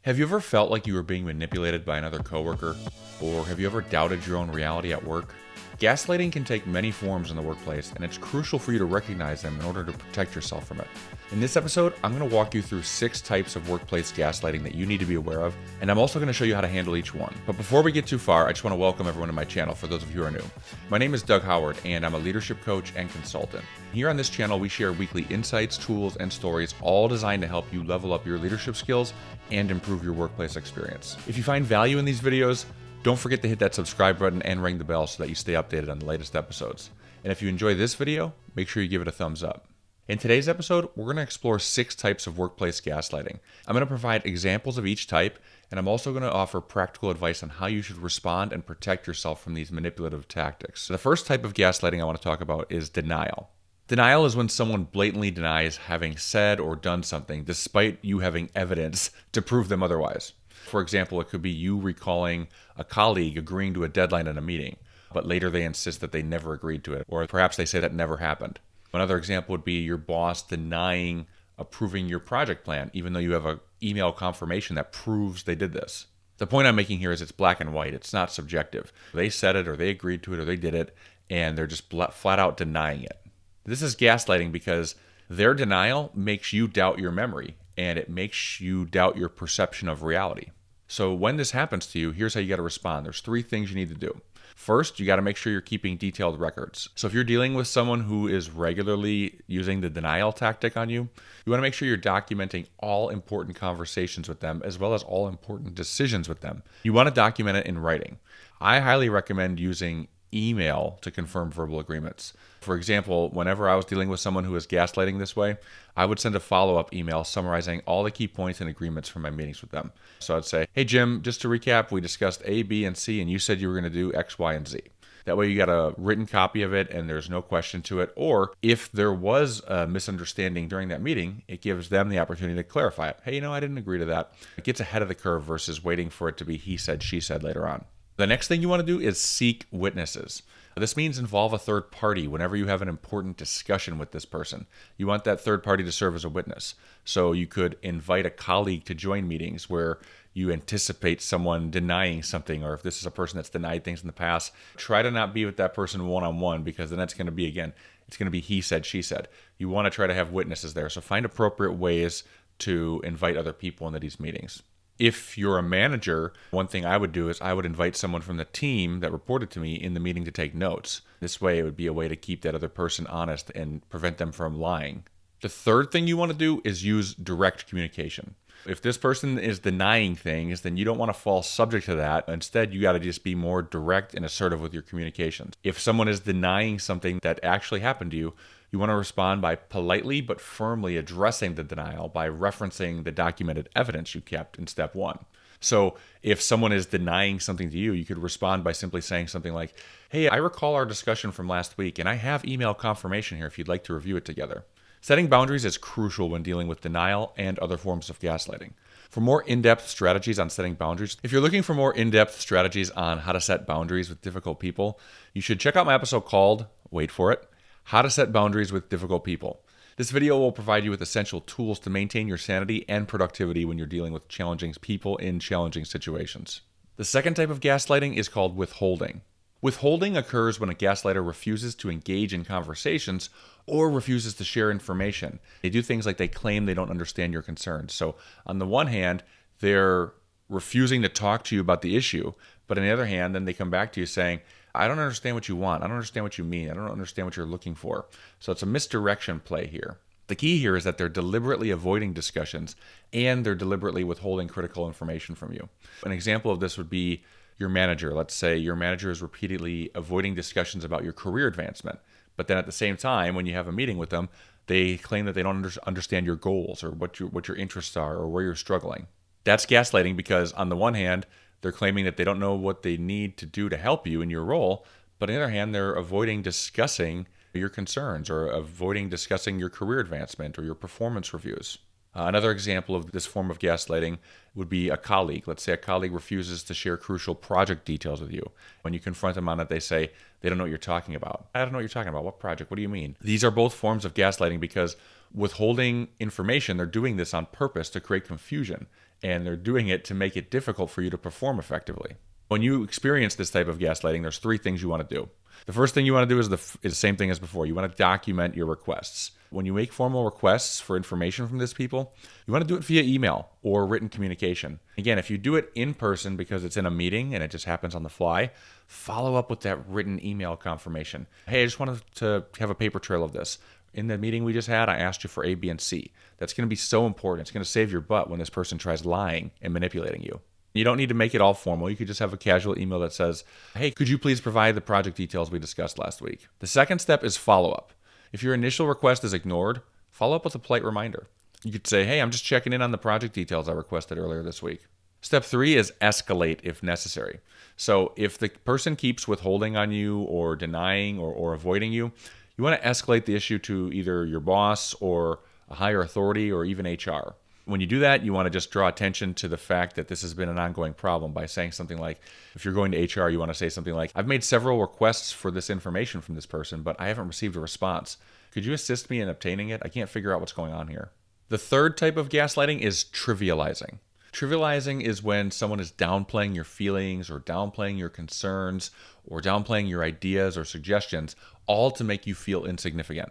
Have you ever felt like you were being manipulated by another coworker? Or have you ever doubted your own reality at work? Gaslighting can take many forms in the workplace, and it's crucial for you to recognize them in order to protect yourself from it. In this episode, I'm going to walk you through 6 types of workplace gaslighting that you need to be aware of, and I'm also going to show you how to handle each one. But before we get too far, I just want to welcome everyone to my channel for those of you who are new. My name is Doug Howard, and I'm a leadership coach and consultant. Here on this channel, we share weekly insights, tools, and stories, all designed to help you level up your leadership skills and improve your workplace experience. If you find value in these videos, don't forget to hit that subscribe button and ring the bell so that you stay updated on the latest episodes. And if you enjoy this video, make sure you give it a thumbs up. In today's episode, we're going to explore 6 types of workplace gaslighting. I'm going to provide examples of each type, and I'm also going to offer practical advice on how you should respond and protect yourself from these manipulative tactics. The first type of gaslighting I want to talk about is denial. Denial is when someone blatantly denies having said or done something despite you having evidence to prove them otherwise. For example, it could be you recalling a colleague agreeing to a deadline in a meeting, but later they insist that they never agreed to it, or perhaps they say that never happened. Another example would be your boss denying approving your project plan, even though you have an email confirmation that proves they did this. The point I'm making here is it's black and white. It's not subjective. They said it, or they agreed to it, or they did it, and they're just flat out denying it. This is gaslighting because their denial makes you doubt your memory, and it makes you doubt your perception of reality. So when this happens to you, here's how you got to respond. There's 3 things you need to do. First, you got to make sure you're keeping detailed records. So if you're dealing with someone who is regularly using the denial tactic on you, you want to make sure you're documenting all important conversations with them as well as all important decisions with them. You want to document it in writing. I highly recommend using email to confirm verbal agreements. For example, whenever I was dealing with someone who was gaslighting this way, I would send a follow-up email summarizing all the key points and agreements from my meetings with them. So I'd say, hey Jim, just to recap, we discussed A, B, and C, and you said you were going to do X, Y, and Z. That way you got a written copy of it and there's no question to it. Or if there was a misunderstanding during that meeting, it gives them the opportunity to clarify it. Hey, I didn't agree to that. It gets ahead of the curve versus waiting for it to be he said, she said later on. The next thing you want to do is seek witnesses. This means involve a third party whenever you have an important discussion with this person. You want that third party to serve as a witness. So you could invite a colleague to join meetings where you anticipate someone denying something, or if this is a person that's denied things in the past, try to not be with that person one-on-one, because then it's going to be, again, it's going to be he said, she said. You want to try to have witnesses there. So find appropriate ways to invite other people into these meetings. If you're a manager, one thing I would do is I would invite someone from the team that reported to me in the meeting to take notes. This way, it would be a way to keep that other person honest and prevent them from lying. The third thing you want to do is use direct communication. If this person is denying things, then you don't want to fall subject to that. Instead, you got to just be more direct and assertive with your communications. If someone is denying something that actually happened to you, you want to respond by politely but firmly addressing the denial by referencing the documented evidence you kept in step 1. So if someone is denying something to you, you could respond by simply saying something like, hey, I recall our discussion from last week, and I have email confirmation here if you'd like to review it together. Setting boundaries is crucial when dealing with denial and other forms of gaslighting. For more in-depth strategies on setting boundaries, if you're looking for more in-depth strategies on how to set boundaries with difficult people, you should check out my episode called, wait for it, How to Set Boundaries with Difficult People. This video will provide you with essential tools to maintain your sanity and productivity when you're dealing with challenging people in challenging situations. The second type of gaslighting is called withholding. Withholding occurs when a gaslighter refuses to engage in conversations or refuses to share information. They do things like they claim they don't understand your concerns. So on the one hand, they're refusing to talk to you about the issue, but on the other hand, then they come back to you saying, I don't understand what you want. I don't understand what you mean. I don't understand what you're looking for. So it's a misdirection play here. The key here is that they're deliberately avoiding discussions and they're deliberately withholding critical information from you. An example of this would be your manager. Let's say your manager is repeatedly avoiding discussions about your career advancement. But then at the same time, when you have a meeting with them, they claim that they don't understand your goals or what your interests are or where you're struggling. That's gaslighting because on the one hand, they're claiming that they don't know what they need to do to help you in your role, but on the other hand, they're avoiding discussing your concerns or avoiding discussing your career advancement or your performance reviews. Another example of this form of gaslighting would be a colleague. Let's say a colleague refuses to share crucial project details with you. When you confront them on it, they say, they don't know what you're talking about. I don't know what you're talking about. What project? What do you mean? These are both forms of gaslighting because withholding information, they're doing this on purpose to create confusion. and they're doing it to make it difficult for you to perform effectively. When you experience this type of gaslighting, there's three things you want to do. The first thing you want to do is the same thing as before. You want to document your requests. When you make formal requests for information from these people, you want to do it via email or written communication. Again, if you do it in person because it's in a meeting and it just happens on the fly, follow up with that written email confirmation. Hey, I just wanted to have a paper trail of this. In the meeting we just had, I asked you for A, B, and C. That's going to be so important. It's going to save your butt when this person tries lying and manipulating you. You don't need to make it all formal. You could just have a casual email that says, hey, could you please provide the project details we discussed last week? The second step is follow-up. If your initial request is ignored, follow up with a polite reminder. You could say, hey, I'm just checking in on the project details I requested earlier this week. Step 3 is escalate if necessary. So if the person keeps withholding on you or denying or avoiding you, you want to escalate the issue to either your boss or a higher authority or even HR. When you do that, you want to just draw attention to the fact that this has been an ongoing problem by saying something like, if you're going to HR, you want to say something like, I've made several requests for this information from this person, but I haven't received a response. Could you assist me in obtaining it? I can't figure out what's going on here. The third type of gaslighting is trivializing. Trivializing is when someone is downplaying your feelings or downplaying your concerns or downplaying your ideas or suggestions, all to make you feel insignificant.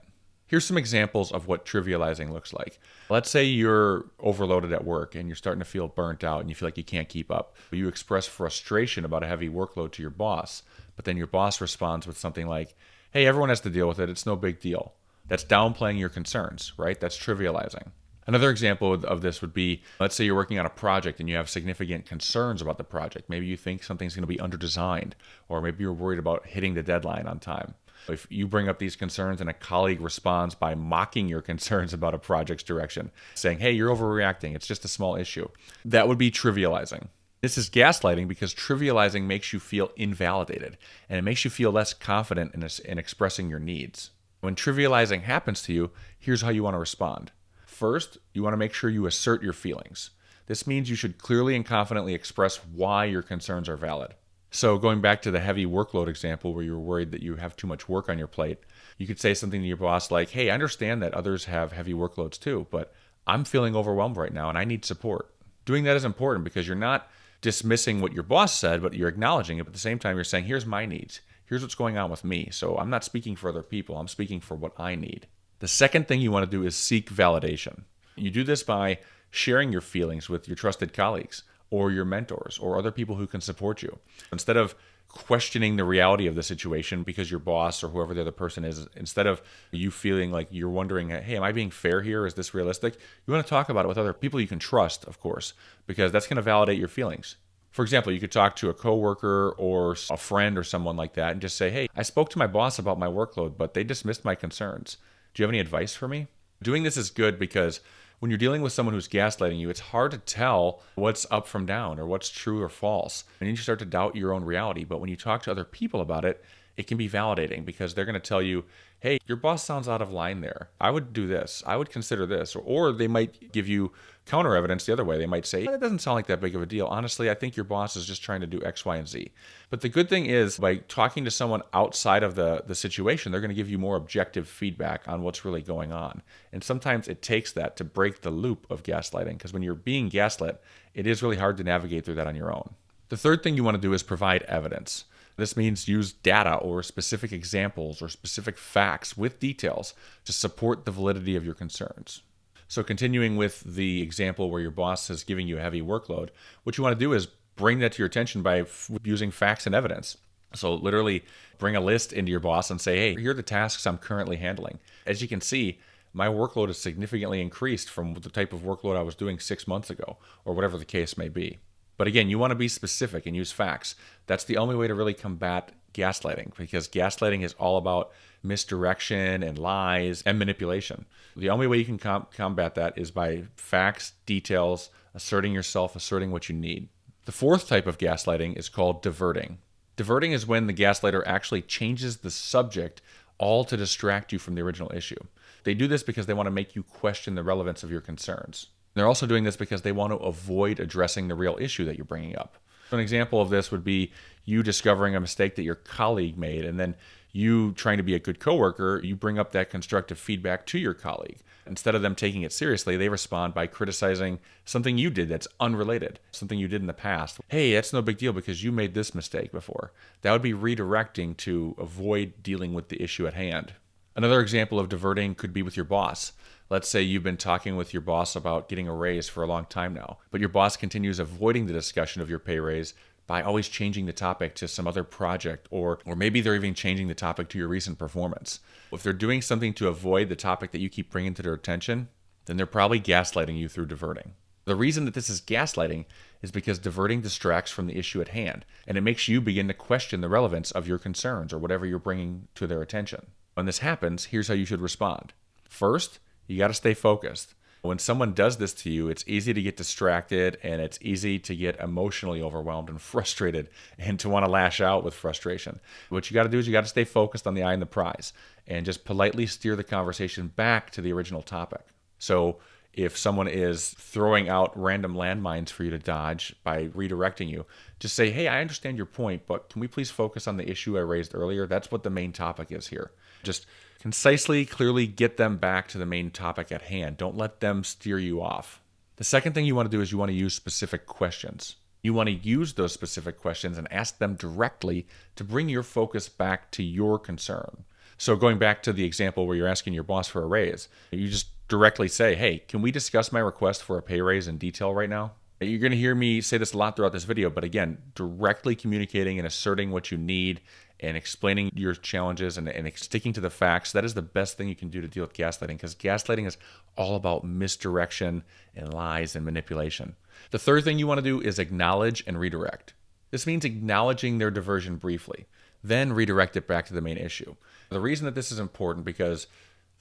Here's some examples of what trivializing looks like. Let's say you're overloaded at work and you're starting to feel burnt out and you feel like you can't keep up. You express frustration about a heavy workload to your boss, but then your boss responds with something like, hey, everyone has to deal with it. It's no big deal. That's downplaying your concerns, right? That's trivializing. Another example of this would be, let's say you're working on a project and you have significant concerns about the project. Maybe you think something's going to be underdesigned, or maybe you're worried about hitting the deadline on time. If you bring up these concerns and a colleague responds by mocking your concerns about a project's direction, saying, hey, you're overreacting, it's just a small issue, that would be trivializing. This is gaslighting because trivializing makes you feel invalidated and it makes you feel less confident in expressing your needs. When trivializing happens to you, here's how you want to respond. First, you want to make sure you assert your feelings. This means you should clearly and confidently express why your concerns are valid. So going back to the heavy workload example where you're worried that you have too much work on your plate, you could say something to your boss like, hey, I understand that others have heavy workloads too, but I'm feeling overwhelmed right now and I need support. Doing that is important because you're not dismissing what your boss said, but you're acknowledging it. But at the same time, you're saying, here's my needs. Here's what's going on with me. So I'm not speaking for other people. I'm speaking for what I need. The second thing you want to do is seek validation. You do this by sharing your feelings with your trusted colleagues or your mentors or other people who can support you. Instead of questioning the reality of the situation because your boss or whoever the other person is, instead of you feeling like you're wondering, hey, am I being fair here? Is this realistic? You want to talk about it with other people you can trust, of course, because that's going to validate your feelings. For example, you could talk to a coworker or a friend or someone like that and just say, hey, I spoke to my boss about my workload, but they dismissed my concerns. Do you have any advice for me? Doing this is good because when you're dealing with someone who's gaslighting you, it's hard to tell what's up from down or what's true or false. And then you start to doubt your own reality. But when you talk to other people about it, it can be validating because they're going to tell you, hey, your boss sounds out of line there. I would do this. I would consider this. Or they might give you counter evidence the other way. They might say, it doesn't sound like that big of a deal. Honestly, I think your boss is just trying to do X, Y, and Z. But the good thing is by talking to someone outside of the situation, they're going to give you more objective feedback on what's really going on. And sometimes it takes that to break the loop of gaslighting because when you're being gaslit, it is really hard to navigate through that on your own. The third thing you want to do is provide evidence. This means use data or specific examples or specific facts with details to support the validity of your concerns. So continuing with the example where your boss is giving you a heavy workload, what you want to do is bring that to your attention by using facts and evidence. So literally bring a list into your boss and say, hey, here are the tasks I'm currently handling. As you can see, my workload is significantly increased from the type of workload I was doing 6 months ago, or whatever the case may be. But again, you want to be specific and use facts. That's the only way to really combat gaslighting because gaslighting is all about misdirection and lies and manipulation. The only way you can combat that is by facts, details, asserting yourself, asserting what you need. The fourth type of gaslighting is called diverting. Diverting is when the gaslighter actually changes the subject all to distract you from the original issue. They do this because they want to make you question the relevance of your concerns. They're also doing this because they want to avoid addressing the real issue that you're bringing up. So an example of this would be you discovering a mistake that your colleague made, and then You trying to be a good coworker, you bring up that constructive feedback to your colleague. Instead of them taking it seriously, they respond by criticizing something you did that's unrelated, something you did in the past. Hey, that's no big deal because you made this mistake before. That would be redirecting to avoid dealing with the issue at hand. Another example of diverting could be with your boss. Let's say you've been talking with your boss about getting a raise for a long time now, but your boss continues avoiding the discussion of your pay raise by always changing the topic to some other project, or maybe they're even changing the topic to your recent performance. If they're doing something to avoid the topic that you keep bringing to their attention, then they're probably gaslighting you through diverting. The reason that this is gaslighting is because diverting distracts from the issue at hand, and it makes you begin to question the relevance of your concerns or whatever you're bringing to their attention. When this happens, here's how you should respond. First, you got to stay focused. When someone does this to you, it's easy to get distracted and it's easy to get emotionally overwhelmed and frustrated and to want to lash out with frustration. What you got to do is you got to stay focused on the eye and the prize and just politely steer the conversation back to the original topic. So if someone is throwing out random landmines for you to dodge by redirecting you, just say, hey, I understand your point, but can we please focus on the issue I raised earlier? That's what the main topic is here. Just concisely, clearly get them back to the main topic at hand. Don't let them steer you off. The second thing you want to do is you want to use specific questions. You want to use those specific questions and ask them directly to bring your focus back to your concern. So going back to the example where you're asking your boss for a raise, you just directly say, hey, can we discuss my request for a pay raise in detail right now? You're going to hear me say this a lot throughout this video, but again, directly communicating and asserting what you need and explaining your challenges and sticking to the facts, that is the best thing you can do to deal with gaslighting, because gaslighting is all about misdirection and lies and manipulation. The third thing you want to do is acknowledge and redirect. This means acknowledging their diversion briefly, then redirect it back to the main issue. The reason that this is important because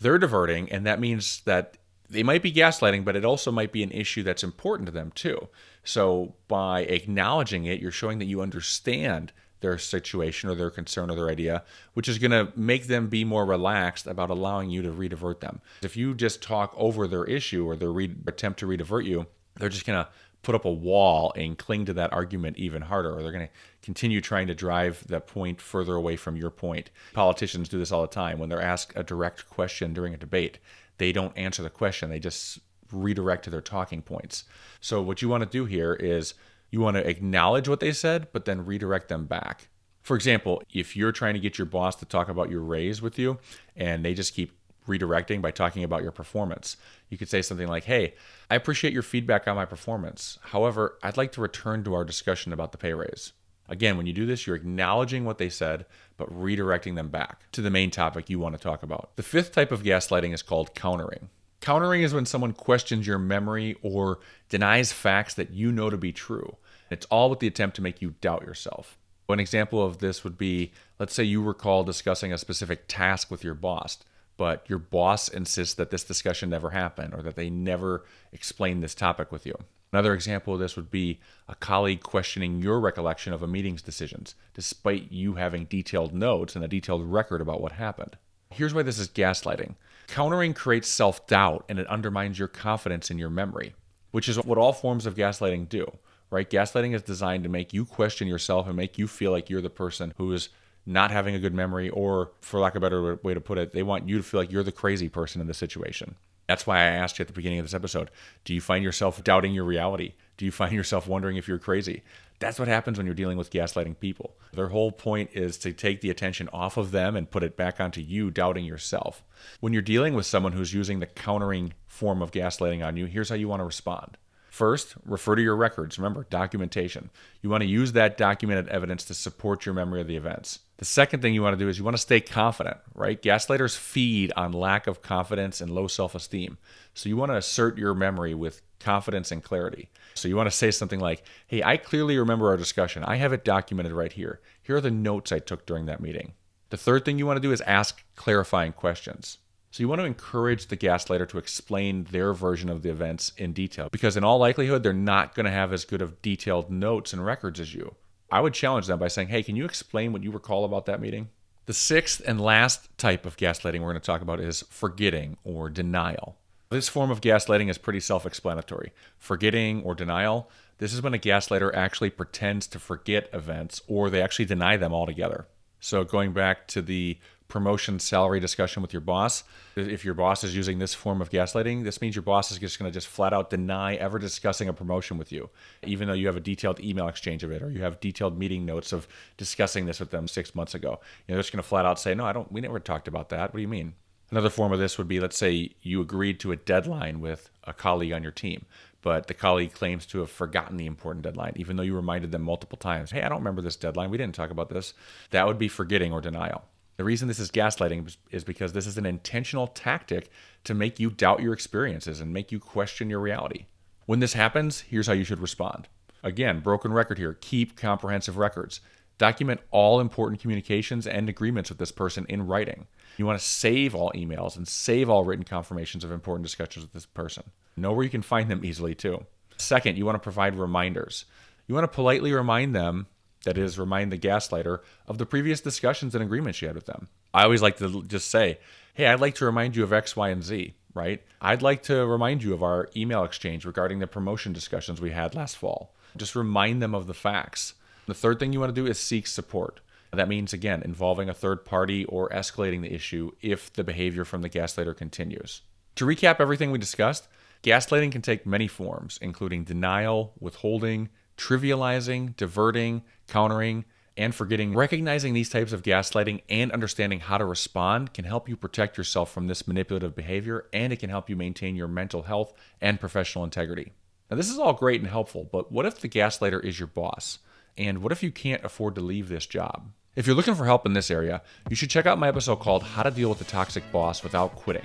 they're diverting, and that means that they might be gaslighting, but it also might be an issue that's important to them too. So by acknowledging it, you're showing that you understand their situation or their concern or their idea, which is going to make them be more relaxed about allowing you to redivert them. If you just talk over their issue or their attempt to redivert you, they're just going to put up a wall and cling to that argument even harder, or they're going to continue trying to drive that point further away from your point. Politicians do this all the time. When they're asked a direct question during a debate, they don't answer the question. They just redirect to their talking points. So what you want to do here is you want to acknowledge what they said, but then redirect them back. For example, if you're trying to get your boss to talk about your raise with you and they just keep redirecting by talking about your performance, you could say something like, hey, I appreciate your feedback on my performance. However, I'd like to return to our discussion about the pay raise. Again, when you do this, you're acknowledging what they said, but redirecting them back to the main topic you want to talk about. The fifth type of gaslighting is called countering. Countering is when someone questions your memory or denies facts that you know to be true. It's all with the attempt to make you doubt yourself. An example of this would be, let's say you recall discussing a specific task with your boss, but your boss insists that this discussion never happened or that they never explained this topic with you. Another example of this would be a colleague questioning your recollection of a meeting's decisions, despite you having detailed notes and a detailed record about what happened. Here's why this is gaslighting. Countering creates self-doubt and it undermines your confidence in your memory, which is what all forms of gaslighting do, right? Gaslighting is designed to make you question yourself and make you feel like you're the person who is not having a good memory, or for lack of a better way to put it, they want you to feel like you're the crazy person in the situation. That's why I asked you at the beginning of this episode, do you find yourself doubting your reality? Do you find yourself wondering if you're crazy? That's what happens when you're dealing with gaslighting people. Their whole point is to take the attention off of them and put it back onto you doubting yourself. When you're dealing with someone who's using the countering form of gaslighting on you, here's how you want to respond. First, refer to your records. Remember, documentation. You want to use that documented evidence to support your memory of the events. The second thing you want to do is you want to stay confident, right? Gaslighters feed on lack of confidence and low self-esteem. So you want to assert your memory with confidence and clarity. So you want to say something like, hey, I clearly remember our discussion. I have it documented right here. Here are the notes I took during that meeting. The third thing you want to do is ask clarifying questions. So you want to encourage the gaslighter to explain their version of the events in detail, because in all likelihood, they're not going to have as good of detailed notes and records as you. I would challenge them by saying, hey, can you explain what you recall about that meeting? The sixth and last type of gaslighting we're going to talk about is forgetting or denial. This form of gaslighting is pretty self-explanatory. Forgetting or denial, this is when a gaslighter actually pretends to forget events or they actually deny them altogether. So going back to the promotion salary discussion with your boss, if your boss is using this form of gaslighting, this means your boss is just going to just flat out deny ever discussing a promotion with you, even though you have a detailed email exchange of it, or you have detailed meeting notes of discussing this with them 6 months ago. They're just going to flat out say, no, we never talked about that. What do you mean? Another form of this would be, let's say you agreed to a deadline with a colleague on your team, but the colleague claims to have forgotten the important deadline, even though you reminded them multiple times, hey, I don't remember this deadline. We didn't talk about this. That would be forgetting or denial. The reason this is gaslighting is because this is an intentional tactic to make you doubt your experiences and make you question your reality. When this happens, here's how you should respond. Again, broken record here. Keep comprehensive records. Document all important communications and agreements with this person in writing. You want to save all emails and save all written confirmations of important discussions with this person. Know where you can find them easily too. Second, you want to provide reminders. You want to politely remind them, that is, remind the gaslighter of the previous discussions and agreements you had with them. I always like to just say, hey, I'd like to remind you of X, Y, and Z, right? I'd like to remind you of our email exchange regarding the promotion discussions we had last fall. Just remind them of the facts. The third thing you want to do is seek support. That means, again, involving a third party or escalating the issue if the behavior from the gaslighter continues. To recap everything we discussed, gaslighting can take many forms, including denial, withholding, trivializing, diverting, countering, and forgetting. Recognizing these types of gaslighting and understanding how to respond can help you protect yourself from this manipulative behavior, and it can help you maintain your mental health and professional integrity. Now, this is all great and helpful, but what if the gaslighter is your boss? And what if you can't afford to leave this job? If you're looking for help in this area, you should check out my episode called How to Deal with a Toxic Boss Without Quitting.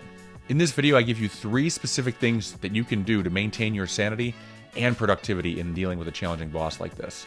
In this video, I give you 3 specific things that you can do to maintain your sanity and productivity in dealing with a challenging boss like this.